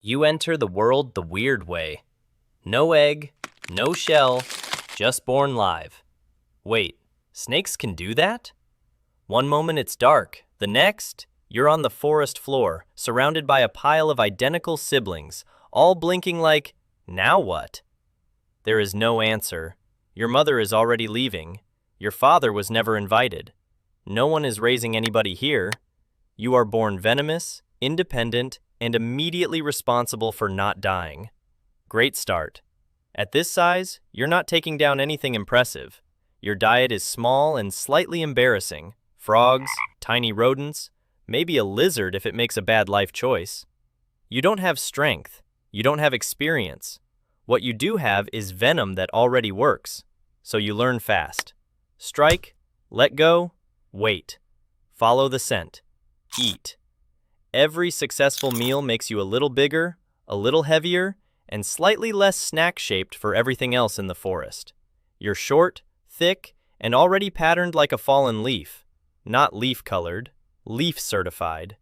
You enter the world the weird way. No egg, no shell, just born live. Wait, snakes can do that? One moment it's dark, the next, you're on the forest floor, surrounded by a pile of identical siblings, all blinking like, now what? There is no answer. Your mother is already leaving. Your father was never invited. No one is raising anybody here. You are born venomous, independent, and immediately responsible for not dying. Great start. At this size, you're not taking down anything impressive. Your diet is small and slightly embarrassing. Frogs, tiny rodents, maybe a lizard if it makes a bad life choice. You don't have strength. You don't have experience. What you do have is venom that already works. So you learn fast. Strike, let go, wait. Follow the scent. Eat. Every successful meal makes you a little bigger, a little heavier, and slightly less snack-shaped for everything else in the forest. You're short, thick, and already patterned like a fallen leaf. Not leaf-colored, leaf-certified.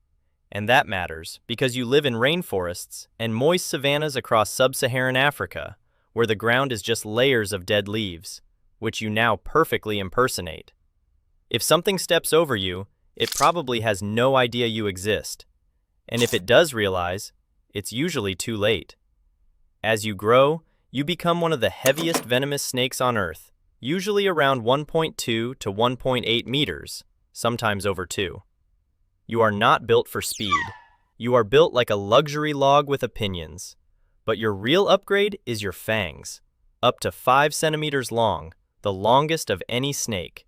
And that matters because you live in rainforests and moist savannas across sub-Saharan Africa, where the ground is just layers of dead leaves, which you now perfectly impersonate. If something steps over you, it probably has no idea you exist. And if it does realize, it's usually too late. As you grow, you become one of the heaviest venomous snakes on Earth, usually around 1.2 to 1.8 meters, sometimes over 2. You are not built for speed. You are built like a luxury log with opinions. But your real upgrade is your fangs, up to 5 centimeters long, the longest of any snake.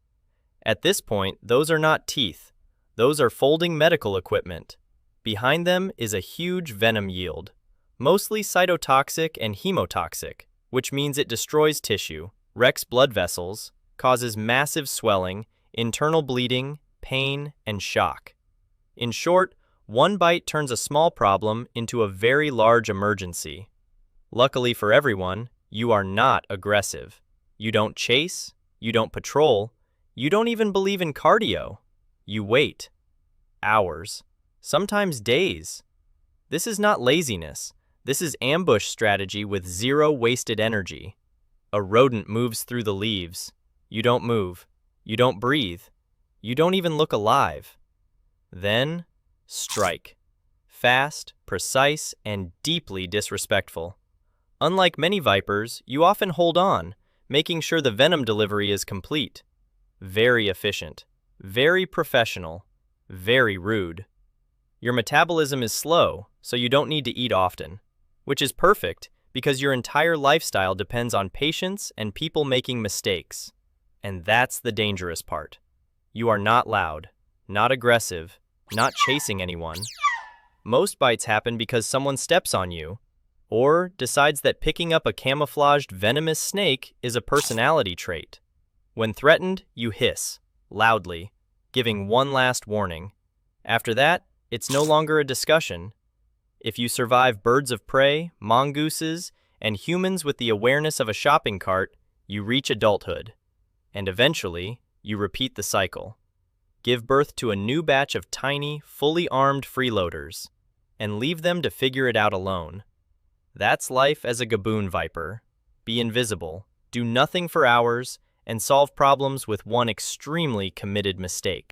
At this point, those are not teeth. Those are folding medical equipment. Behind them is a huge venom yield, mostly cytotoxic and hemotoxic, which means it destroys tissue, wrecks blood vessels, causes massive swelling, internal bleeding, pain, and shock. In short, one bite turns a small problem into a very large emergency. Luckily for everyone, you are not aggressive. You don't chase, you don't patrol, you don't even believe in cardio. You wait. Hours. Sometimes days. This is not laziness. This is ambush strategy with zero wasted energy. A rodent moves through the leaves. You don't move. You don't breathe. You don't even look alive. Then, strike. Fast, precise, and deeply disrespectful. Unlike many vipers, you often hold on, making sure the venom delivery is complete. Very efficient. Very professional. Very rude. Your metabolism is slow, so you don't need to eat often, which is perfect because your entire lifestyle depends on patience and people making mistakes. And that's the dangerous part. You are not loud, not aggressive, not chasing anyone. Most bites happen because someone steps on you, or decides that picking up a camouflaged venomous snake is a personality trait. When threatened, you hiss, loudly, giving one last warning. After that, it's no longer a discussion. If you survive birds of prey, mongooses, and humans with the awareness of a shopping cart, you reach adulthood. And eventually, you repeat the cycle. Give birth to a new batch of tiny, fully armed freeloaders, and leave them to figure it out alone. That's life as a Gaboon Viper. Be invisible, do nothing for hours, and solve problems with one extremely committed mistake.